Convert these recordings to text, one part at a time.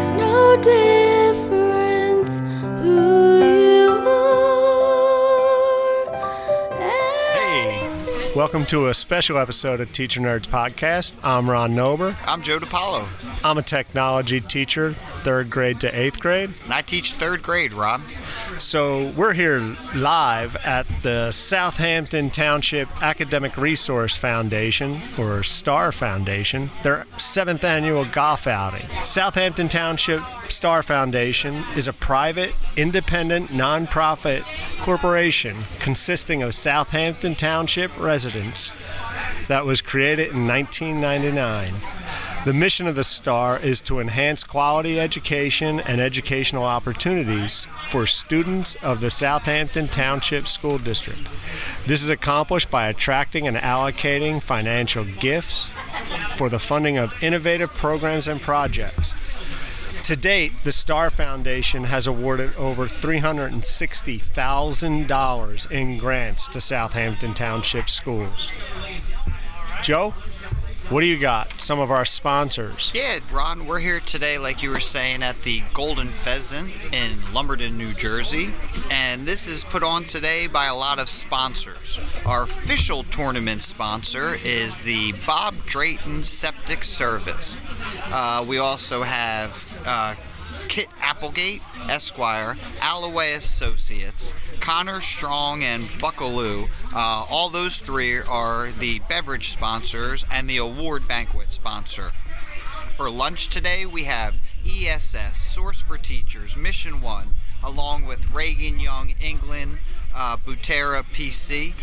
makes no difference who you are. Hey, welcome to a special episode of Teacher Nerds Podcast. I'm Ron Nober. I'm Joe DiPaolo. I'm a technology teacher, 3rd grade to 8th grade. And I teach 3rd grade, Ron. So we're here live at the Southampton Township Academic Resource Foundation, or STAR Foundation, their 7th annual golf outing. Southampton Township STAR Foundation is a private, independent, nonprofit corporation consisting of Southampton Township residents that was created in 1999. The mission of the STAR is to enhance quality education and educational opportunities for students of the Southampton Township School District. This is accomplished by attracting and allocating financial gifts for the funding of innovative programs and projects. To date, the STAR Foundation has awarded over $360,000 in grants to Southampton Township schools. Joe? What do you got? Some of our sponsors. Yeah, Ron, we're here today, like you were saying, at the Golden Pheasant in Lumberton, New Jersey. And this is put on today by a lot of sponsors. Our official tournament sponsor is the Bob Drayton Septic Service. We also have Kit Applegate, Esquire, Alloway Associates, Connor Strong, and Buckaloo. All those three are the beverage sponsors and the award banquet sponsor. For lunch today, we have ESS, Source for Teachers, Mission 1, along with Reagan Young England, Butera PC.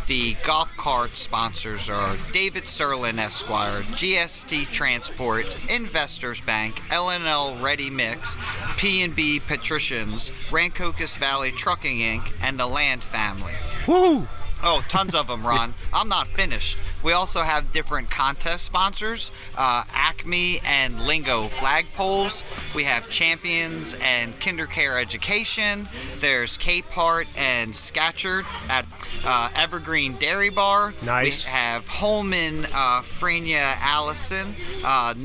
The golf cart sponsors are David Serlin Esquire, GST Transport, Investors Bank, L&L Ready Mix, P&B Patricians, Rancocas Valley Trucking Inc., and the Land Family. Woo! Oh, tons of them, Ron. I'm not finished. We also have different contest sponsors, Acme and Lingo flagpoles. We have Champions and KinderCare Education. There's Capehart and Scatcherd at Evergreen Dairy Bar. Nice. We have Holman, Frenia Allison,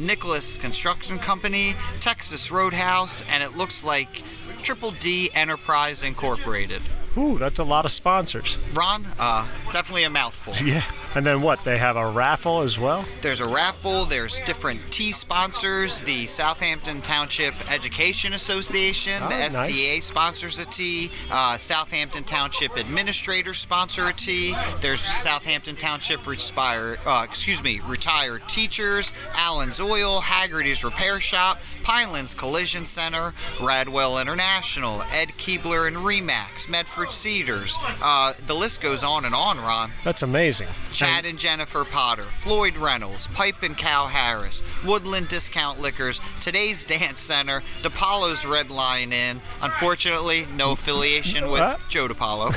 Nicholas Construction Company, Texas Roadhouse, and it looks like Triple D Enterprise Incorporated. Ooh, that's a lot of sponsors. Ron, definitely a mouthful. Yeah. And then what? They have a raffle as well? There's a raffle. There's different tea sponsors. The Southampton Township Education Association, the STA sponsors a tea. Southampton Township Administrators sponsor a tea. There's Southampton Township retired teachers, Allen's Oil, Haggerty's Repair Shop, Pinelands Collision Center, Radwell International, Ed Keebler and Remax, Medford Cedars. The list goes on and on, Ron. That's amazing. Chad and Jennifer Potter, Floyd Reynolds, Pipe and Cal Harris, Woodland Discount Liquors, Today's Dance Center, DiPaolo's Red Lion Inn, unfortunately no affiliation with Joe DiPaolo,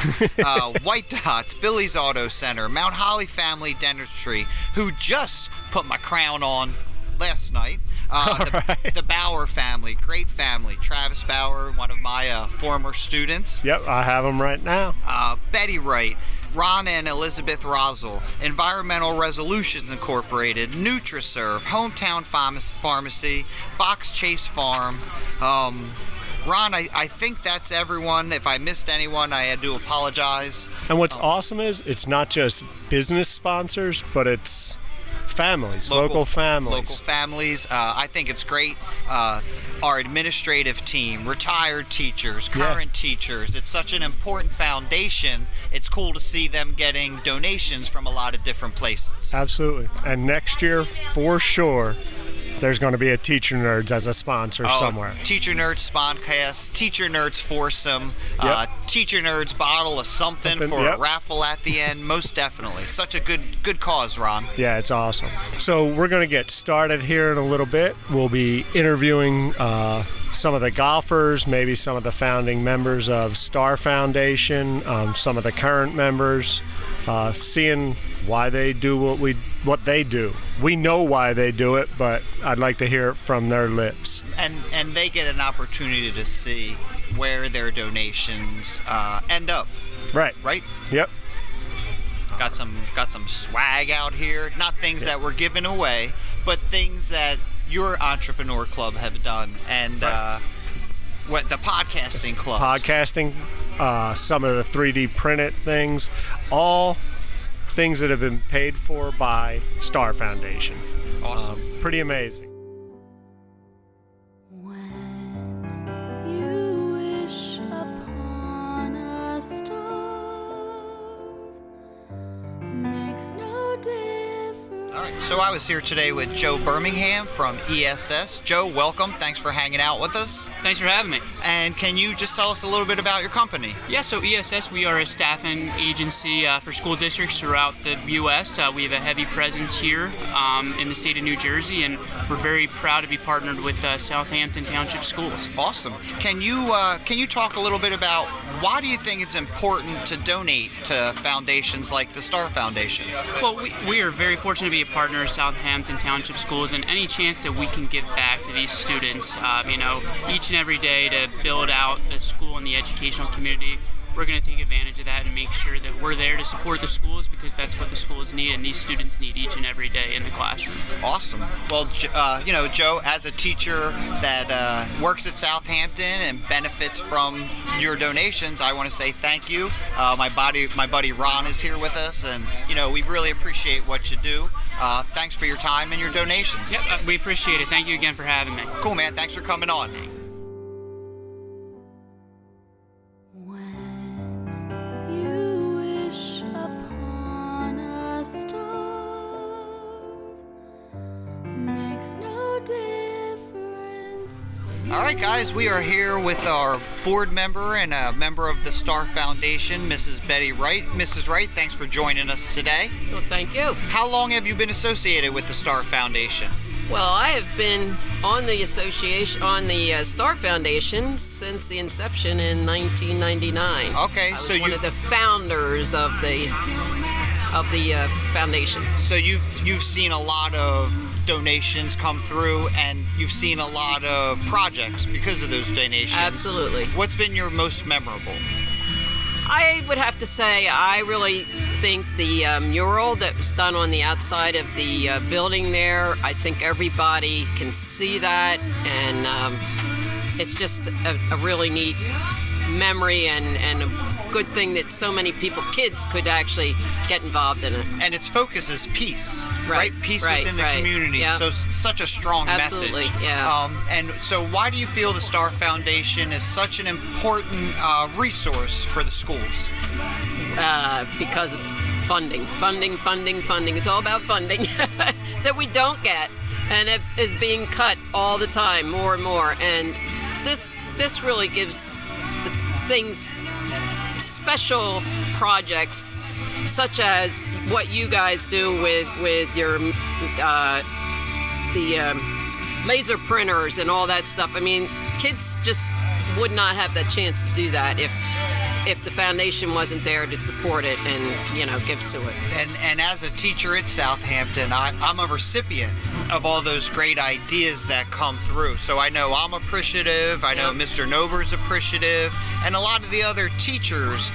White Dots, Billy's Auto Center, Mount Holly Family Dentistry, who just put my crown on last night, the Bauer family, great family, Travis Bauer, one of my former students. Yep, I have them right now. Betty Wright, Ron and Elizabeth Rosel, Environmental Resolutions Incorporated, NutriServe, Hometown Pharmacy, Fox Chase Farm. Ron, I think that's everyone. If I missed anyone, I had to apologize. And what's awesome is it's not just business sponsors, but it's families, local families. Local families. I think it's great. Our administrative team, retired teachers, current teachers. It's such an important foundation. It's cool to see them getting donations from a lot of different places. Absolutely. And next year, for sure, there's going to be a Teacher Nerds as a sponsor somewhere. Teacher Nerds Sponcast, Teacher Nerds Foursome, Teacher Nerds bottle of something for a raffle at the end. Most definitely. Such a good cause, Ron. Yeah, it's awesome. So we're going to get started here in a little bit. We'll be interviewing some of the golfers, maybe some of the founding members of STAR Foundation, some of the current members, seeing why they do what they do. We know why they do it, but I'd like to hear it from their lips. And they get an opportunity to see where their donations end up. Right. Right? Yep. Got some swag out here. Not things that we're giving away, but things that your entrepreneur club have done, and what the podcasting club. Podcasting, some of the 3D printed things, all things that have been paid for by Star Foundation. Awesome. Pretty amazing. When you wish upon a star, makes no difference. All right, so I was here today with Joe Birmingham from ESS. Joe, welcome. Thanks for hanging out with us. Thanks for having me. And can you just tell us a little bit about your company? Yeah, so ESS, we are a staffing agency for school districts throughout the U.S. We have a heavy presence here in the state of New Jersey, and we're very proud to be partnered with Southampton Township schools. Awesome. Can you talk a little bit about why do you think it's important to donate to foundations like the Star Foundation? Well, we are very fortunate to be a partner of Southampton Township schools, and any chance that we can give back to these students, each and every day to build out the school and the educational community, we're going to take advantage of that and make sure that we're there to support the schools, because that's what the schools need and these students need each and every day in the classroom. Awesome. Well, Joe, as a teacher that works at Southampton and benefits from your donations, I want to say thank you. My buddy Ron is here with us, and we really appreciate what you do. Thanks for your time and your donations. Yep, we appreciate it. Thank you again for having me. Cool, man. Thanks for coming on. When you wish upon a star, makes no difference. All right, guys, we are here with our board member and a member of the Star Foundation, Mrs. Betty Wright. Mrs. Wright, thanks for joining us today. Well, thank you. How long have you been associated with the Star Foundation? Well, I have been on the Star Foundation since the inception in 1999. Okay, I was so one of the founders of the foundation. So you've seen a lot of donations come through, and you've seen a lot of projects because of those donations. Absolutely. What's been your most memorable? I would have to say I really think the mural that was done on the outside of the building there, I think everybody can see that, and it's just a really neat memory and a good thing that so many kids could actually get involved in it. And its focus is peace, right? Peace within the community. Yeah. So such a strong Absolutely, message. yeah. And so why do you feel the Star Foundation is such an important resource for the schools? Because it's funding. It's all about funding that we don't get, and it is being cut all the time, more and more. And this really gives the things, special projects, such as what you guys do with your the laser printers and all that stuff. I mean, kids just would not have that chance to do that if the foundation wasn't there to support it and give to it. And as a teacher at Southampton, I'm a recipient of all those great ideas that come through. So I know I'm appreciative. I know Mr. Nober's appreciative, and a lot of the other teachers.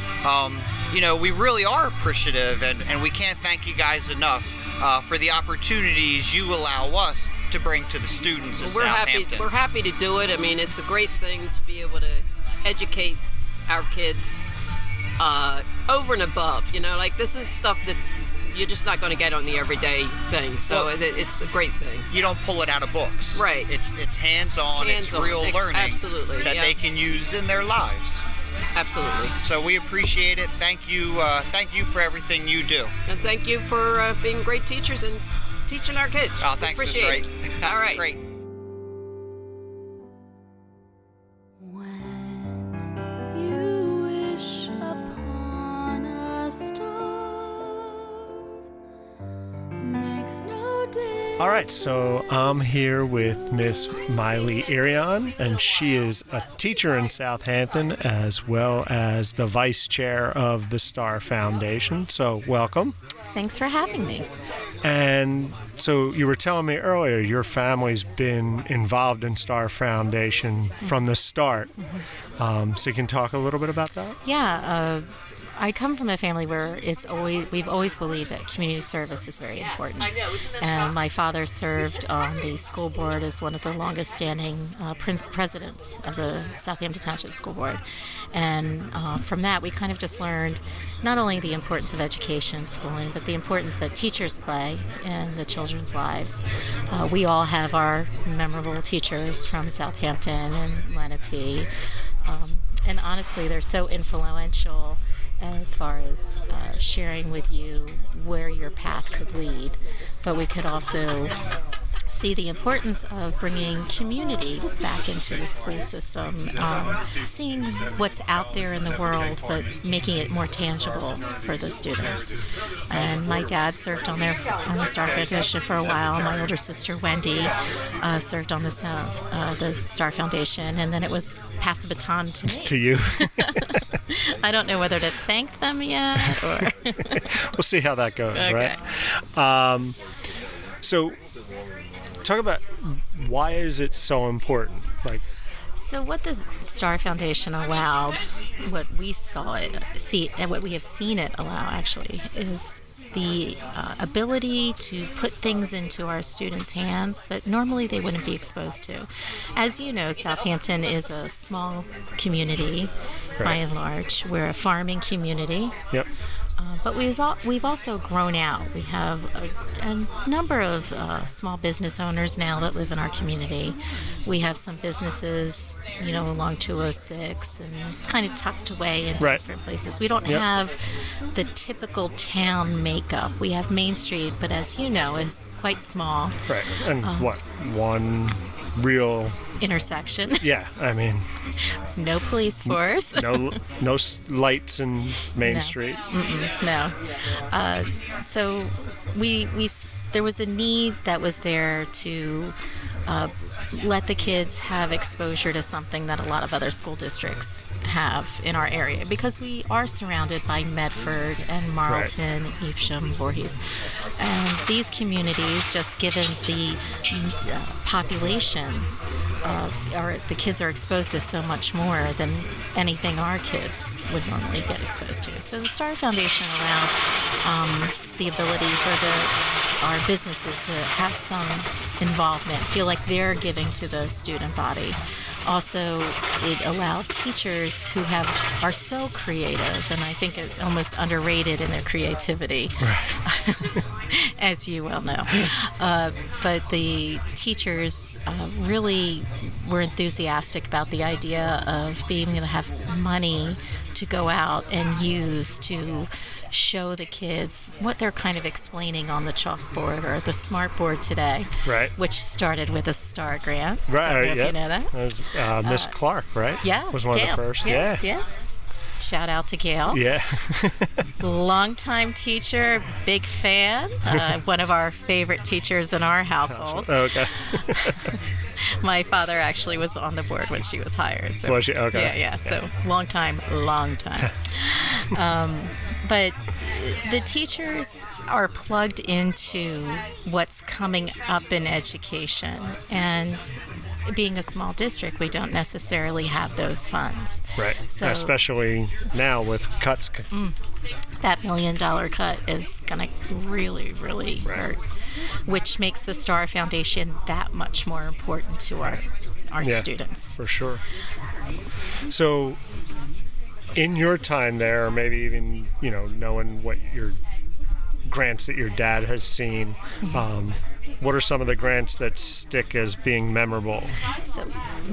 We really are appreciative, and we can't thank you guys enough for the opportunities you allow us to bring to the students of Southampton. We're happy to do it. I mean, it's a great thing to be able to educate our kids over and above. This is stuff that you're just not going to get on the everyday thing. So it's a great thing. You don't pull it out of books. Right. It's hands-on. It's real learning. Absolutely. That they can use in their lives. Absolutely. So we appreciate it. Thank you for everything you do. And thank you for being great teachers and teaching our kids. Oh, thanks, Ms. Wright. All right. Great. When you wish upon a star, makes no difference. All right, so I'm here with Miss Maile Irion, and she is a teacher in Southampton as well as the vice chair of the Star Foundation. So welcome. Thanks for having me. And so you were telling me earlier your family's been involved in Star Foundation from the start. So you can talk a little bit about that? Yeah, I come from a family where we've always believed that community service is very important. And my father served on the school board as one of the longest standing presidents of the Southampton Township School Board. And from that, we kind of just learned not only the importance of education, schooling, but the importance that teachers play in the children's lives. We all have our memorable teachers from Southampton and Lenape. And honestly, they're so influential as far as sharing with you where your path could lead. But we could also see the importance of bringing community back into the school system, seeing what's out there in the world, but making it more tangible for the students. And my dad served on the Star Foundation for a while. My older sister Wendy served on the Star Foundation, and then it was pass the baton to me. To you. I don't know whether to thank them yet, or We'll see how that goes, Okay. right? So, talk about why is it so important? Like, So what the Star Foundation allowed, what we see, and what we have seen it allow actually, is the ability to put things into our students' hands that normally they wouldn't be exposed to. As you know, Southampton is a small community, by and large. We're a farming community. yep. But we've also grown out. We have a number of small business owners now that live in our community. We have some businesses, along 206 and kind of tucked away in Right. different places. We don't Yep. have the typical town makeup. We have Main Street, but as you know, is quite small. Right. And one real, Intersection. yeah, I mean, No police force. no lights in Main No. Street. No. So there was a need that was there to let the kids have exposure to something that a lot of other school districts have in our area, because we are surrounded by Medford and Marlton, Evesham, Voorhees. And these communities, just given the population, the kids are exposed to so much more than anything our kids would normally get exposed to. So the Star Foundation allowed the ability for our businesses to have some involvement, feel like they're giving to the student body. Also, it allowed teachers who are so creative, and I think it's almost underrated in their creativity, as you well know. But the teachers really were enthusiastic about the idea of being able to have money to go out and use to show the kids what they're kind of explaining on the chalkboard or the smart board today, Right. which started with a STAR grant. Right. Don't know if yeah. you know that. That was, Miss Clark, right? Yeah, Was one Gail. of the first. Yes, yeah. Shout out to Gail. Yeah. Longtime teacher, big fan. One of our favorite teachers in our household. Okay. My father actually was on the board when she was hired. So Was she? Okay. Yeah. So long time. But the teachers are plugged into what's coming up in education, and being a small district, we don't necessarily have those funds. Right. So Especially now with cuts. that $1 million cut is going to really, really hurt, which makes the Star Foundation that much more important to our Yeah, students. For sure. So, in your time there, or maybe even, knowing what your grants that your dad has seen, what are some of the grants that stick as being memorable? So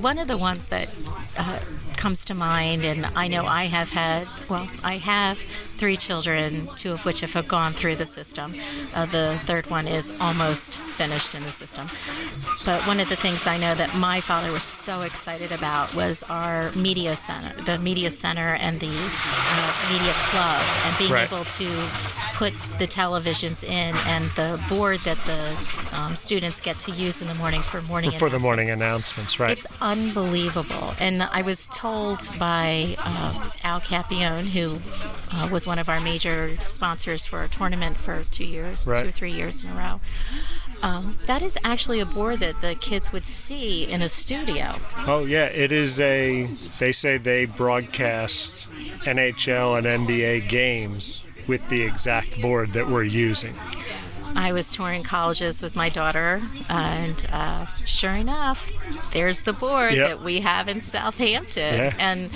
one of the ones that comes to mind, and I know I have 3 children, 2 of which have gone through the system. The third one is almost finished in the system. But one of the things I know that my father was so excited about was our media center, and the media club, and being Right. able to put the televisions in and the board that the students get to use in the morning for morning For the morning announcements. announcements, right? It's unbelievable. And I was told by Al Capione, who was one of our major sponsors for a tournament for 2 years, Right. 2 or 3 years in a row, That is actually a board that the kids would see in a studio. Oh yeah, it is they say they broadcast NHL and NBA games with the exact board that we're using. I was touring colleges with my daughter, and sure enough, there's the board Yep. that we have in Southampton. Yeah. And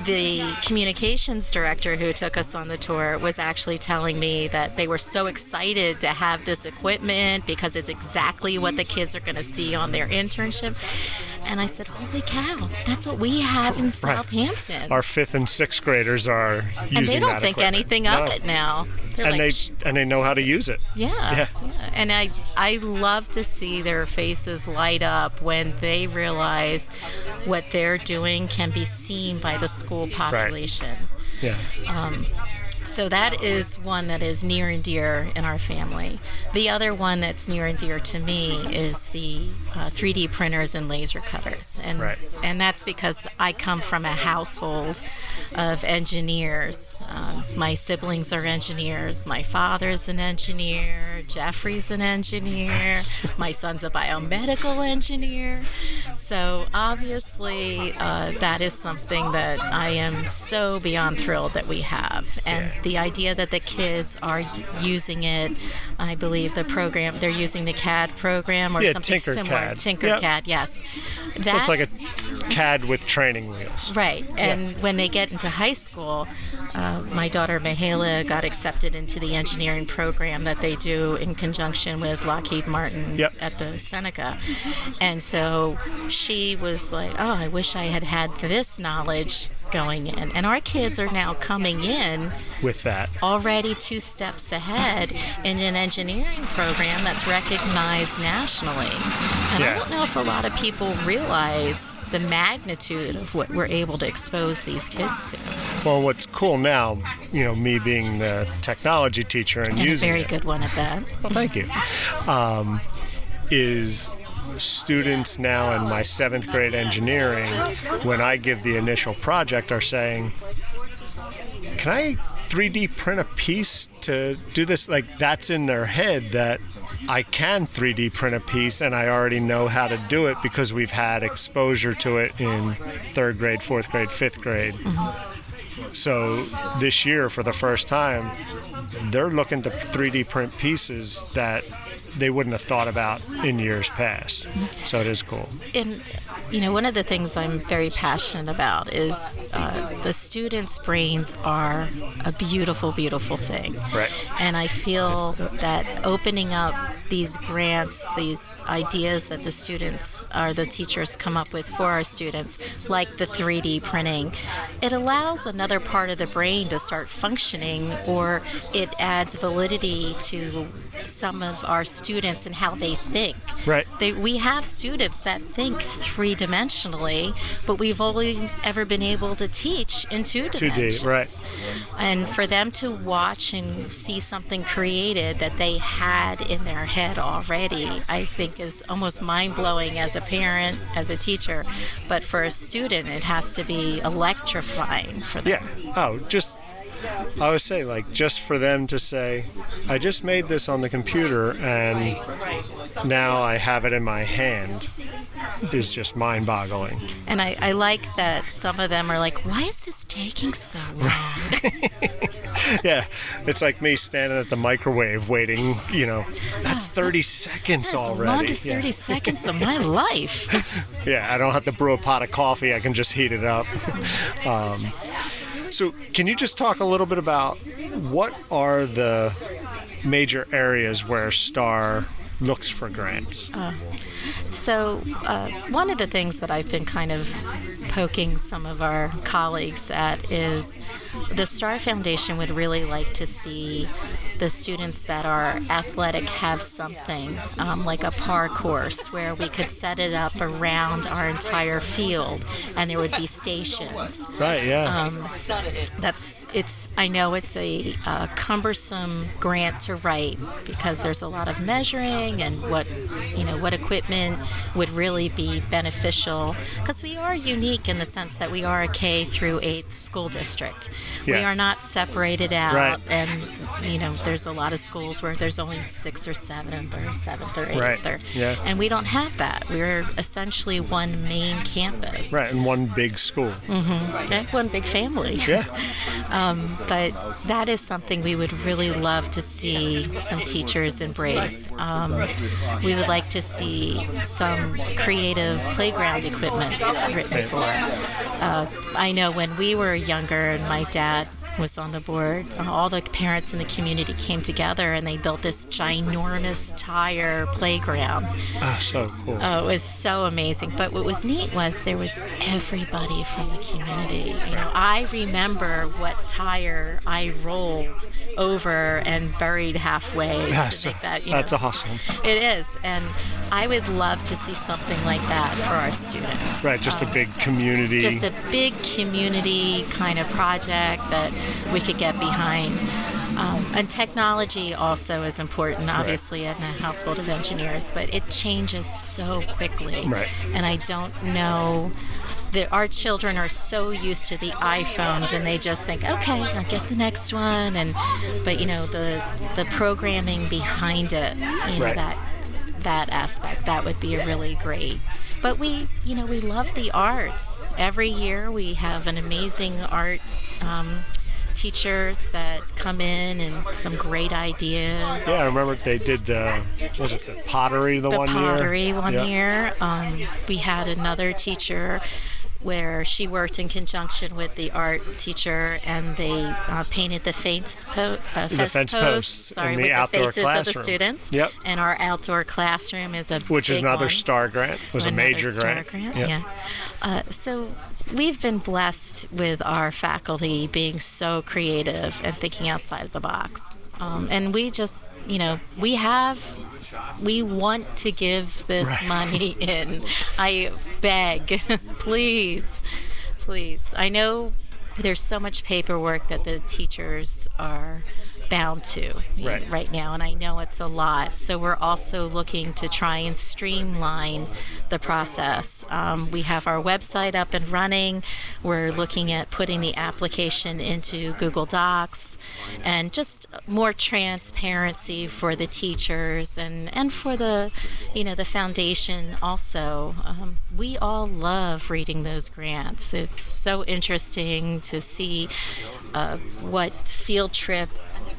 the communications director who took us on the tour was actually telling me that they were so excited to have this equipment because it's exactly what the kids are going to see on their internship. And I said, holy cow, that's what we have in Southampton. Our 5th and 6th graders are using that And they don't think equipment. anything of No. it now. They're And like, they know how to use it. yeah. And I love to see their faces light up when they realize what they're doing can be seen by the school population. Yeah. So that is one that is near and dear in our family. The other one that's near and dear to me is the 3D printers and laser cutters. And that's because I come from a household of engineers. My siblings are engineers. My father's an engineer. Jeffrey's an engineer. My son's a biomedical engineer. So obviously that is something that I am so beyond thrilled that we have. And the idea that the kids are using it, I believe the program, they're using the CAD program or something similar. Tinkercad. Tinkercad, yes. So it's like a CAD with training wheels. Right. And when they get into high school, my daughter Maile got accepted into the engineering program that they do in conjunction with Lockheed Martin at the Seneca. And so she was like, oh, I wish I had had this knowledge going in. And our kids are now coming in with that already 2 steps ahead in an engineering program that's recognized nationally. And I don't know if a lot of people realize the magnitude of what we're able to expose these kids to. Well, what's cool now, me being the technology teacher and using a very good one at that. Well, thank you. Is students now in my 7th grade engineering, when I give the initial project, are saying, can I 3D print a piece to do this? Like, that's in their head that I can 3D print a piece and I already know how to do it because we've had exposure to it in 3rd grade, 4th grade, 5th grade. Mm-hmm. So this year, for the first time, they're looking to 3D print pieces that they wouldn't have thought about in years past. So it is cool. And, one of the things I'm very passionate about is the students' brains are a beautiful, beautiful thing. Right. And I feel that opening up these grants, these ideas that the students or the teachers come up with for our students, like the 3D printing, it allows another part of the brain to start functioning, or it adds validity to some of our students and how they think. Right. We have students that think 3-dimensionally, but we've only ever been able to teach in 2 dimensions. 2D, right. And for them to watch and see something created that they had in their head already, I think is almost mind-blowing as a parent, as a teacher. But for a student, it has to be electrifying for them. Yeah. Oh, I would say, just for them to say, I just made this on the computer and now I have it in my hand, is just mind-boggling. And I like that some of them are like, why is this taking so long? Yeah, it's like me standing at the microwave waiting, that's 30 seconds already. That's the longest 30 seconds of my life. Yeah, I don't have to brew a pot of coffee, I can just heat it up. So can you just talk a little bit about what are the major areas where STAR looks for grants? So one of the things that I've been kind of poking some of our colleagues at is the STAR Foundation would really like to see the students that are athletic have something like a par course where we could set it up around our entire field and there would be stations. Right, yeah. I know it's a cumbersome grant to write because there's a lot of measuring and what equipment tournament would really be beneficial, because we are unique in the sense that we are a K through 8th school district. We Yeah. are not separated out, Right. and there's a lot of schools where there's only 6th or 7th or 7th or 8th, Right. Yeah. and we don't have that. We're essentially one main campus. Right, and one big school. Okay, one big family. Yeah. But that is something we would really love to see some teachers embrace. We would like to see some creative playground equipment written for it. I know when we were younger and my dad was on the board, all the parents in the community came together and they built this ginormous tire playground. Oh, so cool. Oh, it was so amazing. But what was neat was there was everybody from the community. I remember what tire I rolled over and buried halfway to make that. That's awesome. It is, and I would love to see something like that for our students. Right, just a big community. Just a big community kind of project that we could get behind. And technology also is important, obviously, in the household of engineers, but it changes so quickly. Right. And I don't know that our children are so used to the iPhones and they just think, okay, I'll get the next one. But the programming behind it, Right. that aspect, that would be a really great. But we love the arts. Every year we have an amazing art teachers that come in and some great ideas. Yeah, I remember they did the pottery The one year? pottery one Yeah. year. We had another teacher where she worked in conjunction with the art teacher, and they painted the fence posts in the with the outdoor faces of the classroom. students. Yep. And our outdoor classroom is Which is big another one. STAR grant. Was a Another major STAR grant. Yep. Yeah. So we've been blessed with our faculty being so creative and thinking outside of the box. And we just, we want to give this money in. I beg, please. I know there's so much paperwork that the teachers are bound to right now, and I know it's a lot. So we're also looking to try and streamline the process. We have our website up and running. We're looking at putting the application into Google Docs, and just more transparency for the teachers and for the the foundation also. We all love reading those grants. It's so interesting to see what field trip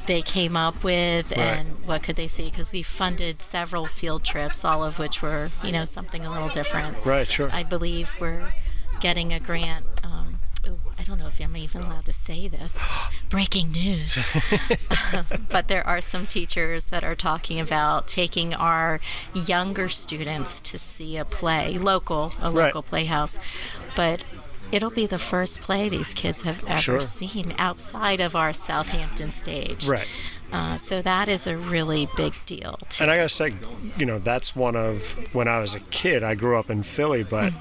they came up with and what could they see, because we funded several field trips, all of which were something a little different. Right, sure. I believe we're getting a grant. I don't know if I'm even allowed to say this. Breaking news. But there are some teachers that are talking about taking our younger students to see a play, local playhouse. But it'll be the first play these kids have ever seen outside of our Southampton stage. Right. So that is a really big deal, too. And I gotta say, that's one of, when I was a kid, I grew up in Philly, but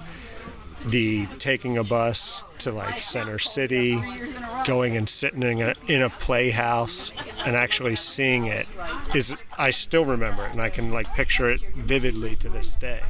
the taking a bus to Center City, going and sitting in a playhouse and actually seeing it I still remember it, and I can picture it vividly to this day.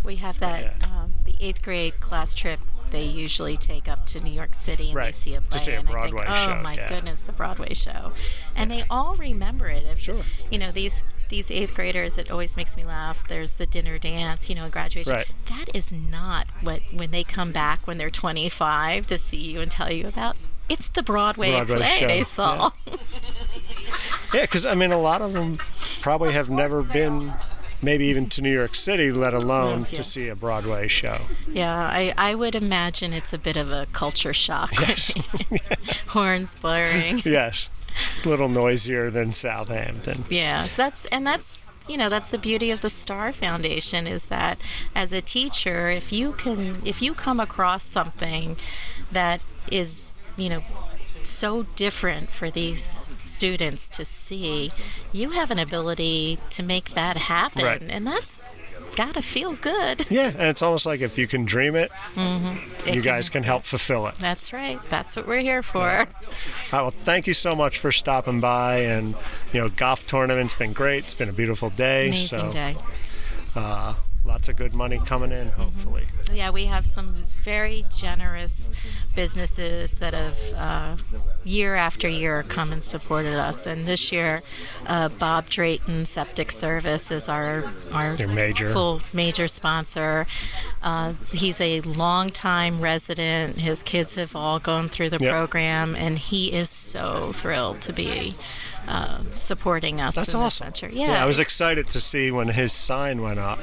We have that, the 8th grade class trip. They usually take up to New York City and they see a play. To see a Broadway show. Oh my goodness, the Broadway show. And they all remember it. Sure. These 8th graders, it always makes me laugh. There's the dinner dance, graduation. Right. That is not when they come back when they're 25 to see you and tell you about. It's the Broadway play show. They saw. Yeah, because a lot of them probably have never been maybe even to New York City, let alone to see a Broadway show. Yeah, I would imagine it's a bit of a culture shock. Yes. Horns blaring. Yes, a little noisier than Southampton. Yeah, that's the beauty of the Star Foundation, is that as a teacher, if you come across something that is so different for these students to see, you have an ability to make that happen, and that's gotta feel good. Yeah, and it's almost like if you can dream it, you guys can help fulfill it. That's right. That's what we're here for. All right, well, thank you so much for stopping by, and golf tournament's been great. It's been a beautiful day. Amazing day. lots of good money coming in, hopefully. Yeah, we have some very generous businesses that have year after year come and supported us. And this year, Bob Drayton Septic Service is our Your major sponsor. He's a longtime resident. His kids have all gone through the program, and he is so thrilled to be supporting us. That's in awesome. This venture. Yeah, I was excited to see when his sign went up.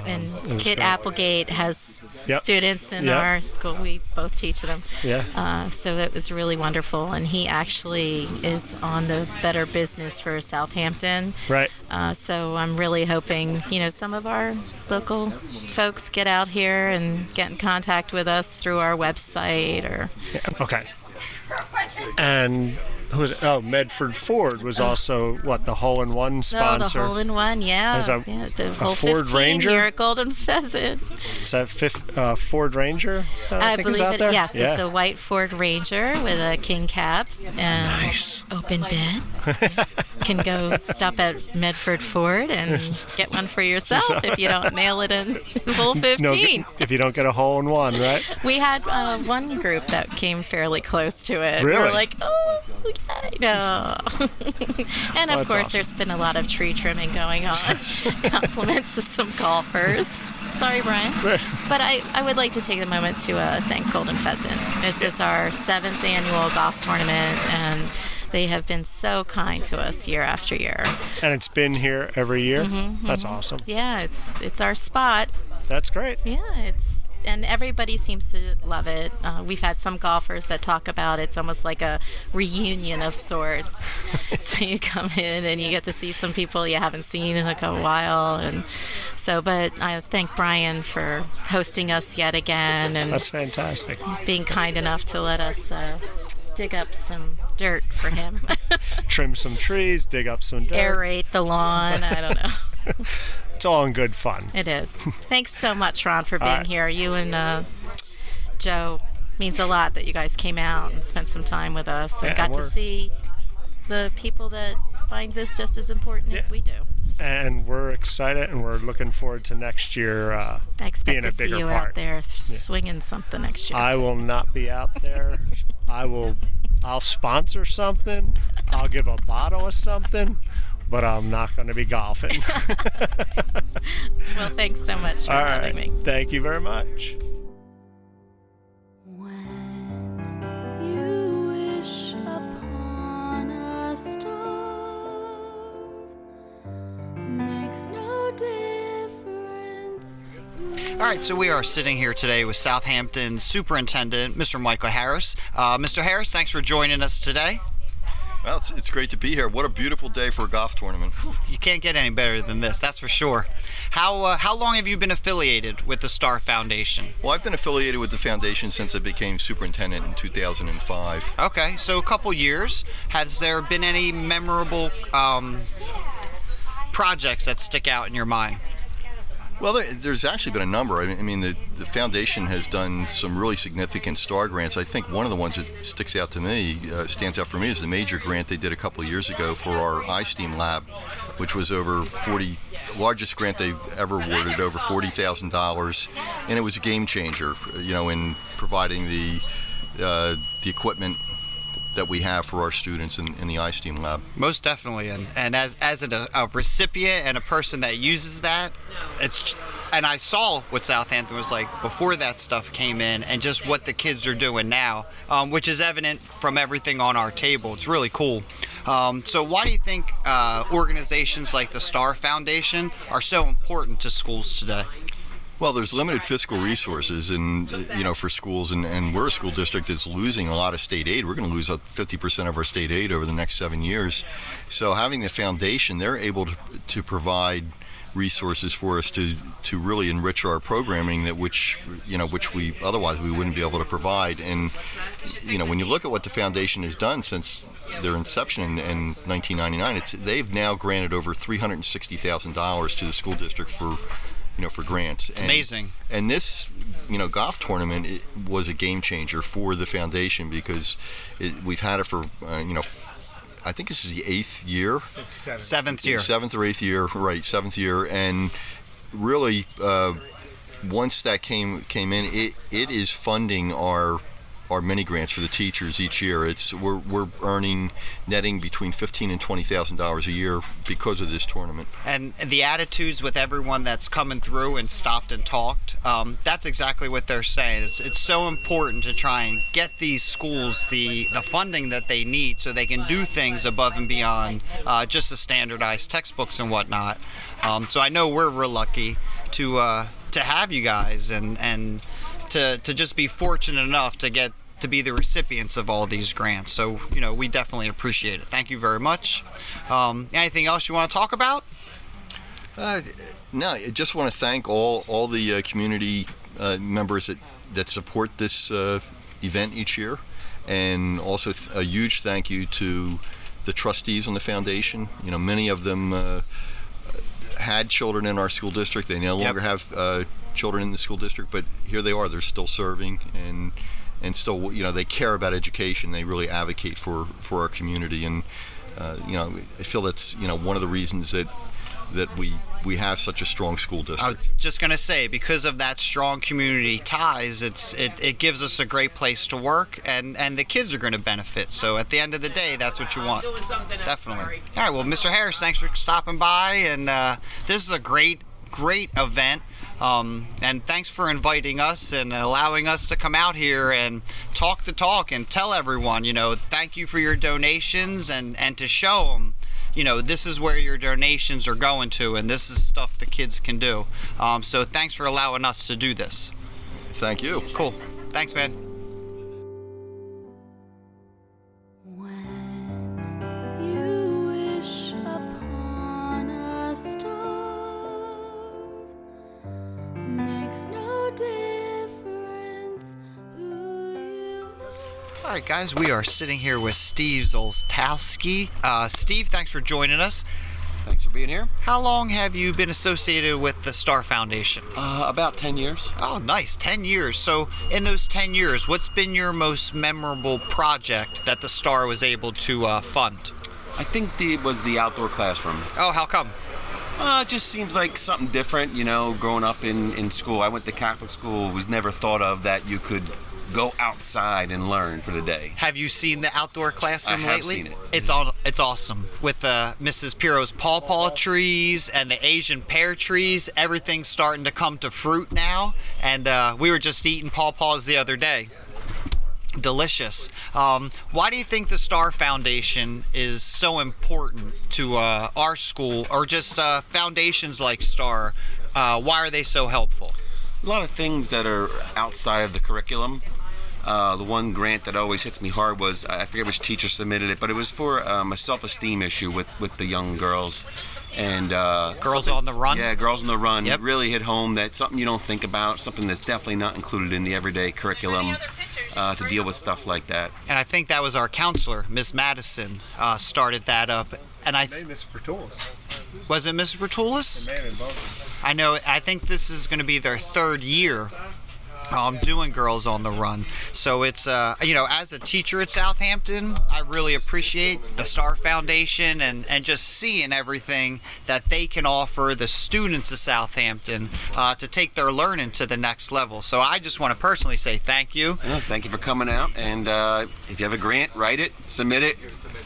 And Kit Applegate has students in Yep. our school. We both teach them. Yeah. So it was really wonderful. And he actually is on the Better Business for Southampton. Right. So I'm really hoping, some of our local folks get out here and get in contact with us through our website or. Yeah. Okay. And who was it? Oh, Medford Ford was also the hole-in-one sponsor. Oh, the hole-in-one, yeah. Is that the whole a Ford 15 Ranger? Here at Golden Pheasant. Is that Ford Ranger? I think believe is out there? Yes, it's a white Ford Ranger with a king cap and Nice. open bed. Can go stop at Medford Ford and get one for yourself if you don't nail it in full 15. No, if you don't get a hole-in-one, right? We had one group that came fairly close to it. Really? We're like, oh, I know. And of That's course, awesome. there's been a lot of tree trimming going on. Compliments to some golfers. Sorry, Brian. But I would like to take a moment to thank Golden Pheasant. This is our 7th annual golf tournament, and they have been so kind to us year after year. And it's been here every year? That's awesome. Yeah, it's our spot. That's great. Yeah, and everybody seems to love it. We've had some golfers that talk about it's almost like a reunion of sorts. So you come in and you get to see some people you haven't seen in like a while, and so. But I thank Brian for hosting us yet again and That's fantastic. being kind enough to let us dig up some dirt for him, Trim some trees, dig up some dirt. aerate the lawn. I don't know. It's all in good fun. It is. Thanks so much, Ron, for being here. You and Joe means a lot that you guys came out and spent some time with us and got to see the people that find this just as important as we do. And we're excited, and we're looking forward to next year I expect being to a see bigger you part. out there swinging something next year. I will not be out there. I'll sponsor something. I'll give a bottle of something, but I'm not going to be golfing. Well, thanks so much for All having right. me. Thank you very much. When you wish upon a star, makes no difference. All right, so we are sitting here today with Southampton Superintendent, Mr. Michael Harris. Mr. Harris, thanks for joining us today. Well, it's great to be here. What a beautiful day for a golf tournament. You can't get any better than this, that's for sure. How long have you been affiliated with the Star Foundation? Well, I've been affiliated with the foundation since I became superintendent in 2005. Okay, so a couple years. Has there been any memorable projects that stick out in your mind? Well, there's actually been a number. I mean, the foundation has done some really significant STAR grants. I think one of the ones that stands out for me, is the major grant they did a couple of years ago for our iSteam lab, which was largest grant they've ever awarded, over $40,000, and it was a game changer, in providing the equipment that we have for our students in the iSteam lab. Most definitely, and as a recipient and a person that uses that, and I saw what Southampton was like before that stuff came in, and just what the kids are doing now, which is evident from everything on our table. It's really cool. So why do you think organizations like the Star Foundation are so important to schools today? Well, there's limited fiscal resources, and for schools, and we're a school district that's losing a lot of state aid. We're going to lose 50% of our state aid over the next 7 years. So having the foundation, they're able to provide resources for us to really enrich our programming, which we otherwise we wouldn't be able to provide. And when you look at what the foundation has done since their inception in 1999, they've now granted over $360,000 to the school district for grants. It's amazing. And this, golf tournament, it was a game changer for the foundation, because we've had it for, I think this is the 8th year. Seventh year. 7th or 8th year, right, 7th year. And really, once that came in, it is funding our mini grants for the teachers each year. We're netting between $15,000 and $20,000 a year because of this tournament. And the attitudes with everyone that's coming through and stopped and talked, that's exactly what they're saying. It's so important to try and get these schools the funding that they need so they can do things above and beyond just the standardized textbooks and whatnot. So I know we're real lucky to have you guys and to just be fortunate enough to be the recipients of all these grants. So, we definitely appreciate it. Thank you very much. Anything else you want to talk about? No, I just want to thank all the community members that support this event each year, and also a huge thank you to the trustees on the foundation. Many of them had children in our school district. They no longer have children in the school district, but here they are. They're still serving and still, they care about education. They really advocate for our community, and I feel that's one of the reasons that we have such a strong school district. I was just going to say, because of that strong community ties, it gives us a great place to work, and the kids are going to benefit. So at the end of the day, that's what you want. Definitely. All right, well, Mr. Harris, thanks for stopping by, and this is a great event. And thanks for inviting us and allowing us to come out here and talk the talk and tell everyone, thank you for your donations, and to show them, this is where your donations are going to, and this is stuff the kids can do. So thanks for allowing us to do this. Thank you. Cool. Thanks, man. When you wish upon a star, makes no difference who you are. All right, guys, we are sitting here with Steve Zoltowski. Steve, thanks for joining us. Thanks for being here. How long have you been associated with the Star Foundation? About 10 years. Oh, nice. 10 years. So in those 10 years, what's been your most memorable project that the Star was able to fund? I think it was the outdoor classroom. Oh, how come? It just seems like something different, growing up in school. I went to Catholic school. It was never thought of that you could go outside and learn for the day. Have you seen the outdoor classroom I have lately? seen it. It's awesome. With Mrs. Piro's pawpaw trees and the Asian pear trees, everything's starting to come to fruit now. And we were just eating pawpaws the other day. Delicious. Why do you think the Star Foundation is so important to our school, or just foundations like Star? Why are they so helpful? A lot of things that are outside of the curriculum. The one grant that always hits me hard was, I forget which teacher submitted it, but it was for a self-esteem issue with the young girls. And Girls on the Run? Yeah, Girls on the Run. Yep. Really hit home. That's something you don't think about, something that's definitely not included in the everyday curriculum to deal with stuff like that. And I think that was our counselor, Miss Madison, started that up. And Miss Bertulis. Was it Mrs. Bertulis? Man involved. I know. I think this is going to be their third year doing Girls on the Run. So it's, as a teacher at Southampton, I really appreciate the Star Foundation and just seeing everything that they can offer the students of Southampton to take their learning to the next level. So I just want to personally say thank you. Yeah, thank you for coming out. And if you have a grant, write it, submit it.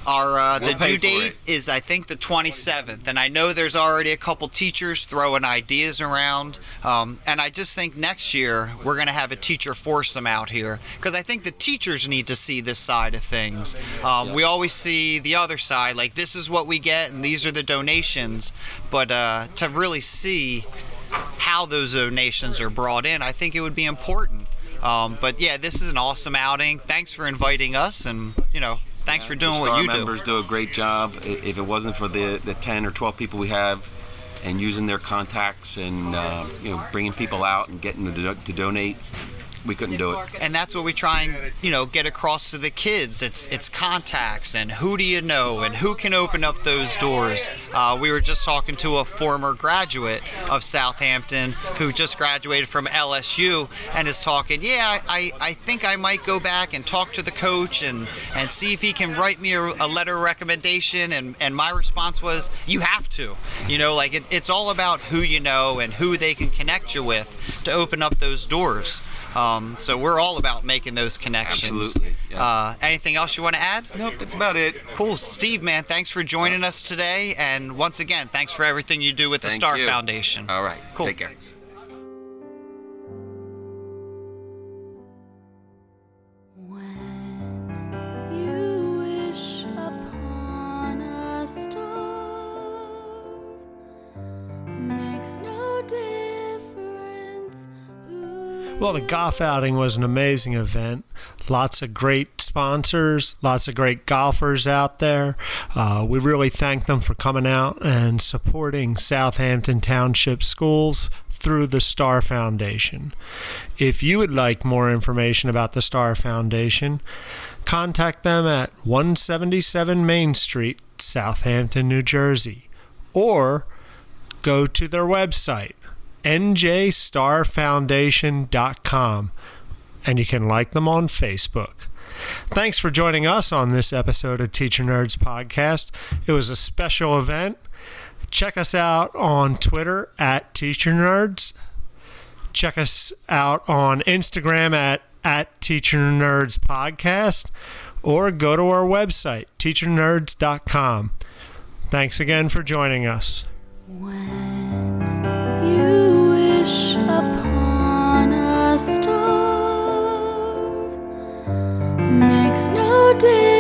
The due date is, I think, the 27th, and I know there's already a couple teachers throwing ideas around, and I just think next year we're going to have a teacher foursome out here, because I think the teachers need to see this side of things. We always see the other side, like this is what we get and these are the donations, but to really see how those donations are brought in, I think it would be important. But yeah, this is an awesome outing. Thanks for inviting us, and thanks for doing what you do. Star members do a great job. If it wasn't for the 10 or 12 people we have and using their contacts and bringing people out and getting them to donate, we couldn't do it. And that's what we try and get across to the kids. It's contacts and who do you know and who can open up those doors. We were just talking to a former graduate of Southampton who just graduated from LSU and is talking, I think I might go back and talk to the coach and see if he can write me a letter of recommendation. And my response was, you have to. It's all about who you know and who they can connect you with to open up those doors. So we're all about making those connections. Absolutely. Yeah. Anything else you want to add? Nope, that's about it. Cool. Steve, man, thanks for joining us today. And once again, thanks for everything you do with the Thank Star you. Foundation. All right. Cool. Take care. When you wish upon a star, makes no difference who. Well, the golf outing was an amazing event. Lots of great sponsors, lots of great golfers out there. We really thank them for coming out and supporting Southampton Township schools through the Star Foundation. If you would like more information about the Star Foundation, contact them at 177 Main Street, Southampton, New Jersey, or go to their website, njstarfoundation.com, and you can like them on Facebook. Thanks for joining us on this episode of Teacher Nerds Podcast. It was a special event. Check us out on Twitter at Teacher Nerds. Check us out on Instagram at Teacher Nerds Podcast, or go to our website, teachernerds.com. Thanks again for joining us. When you wish upon a star, makes no difference.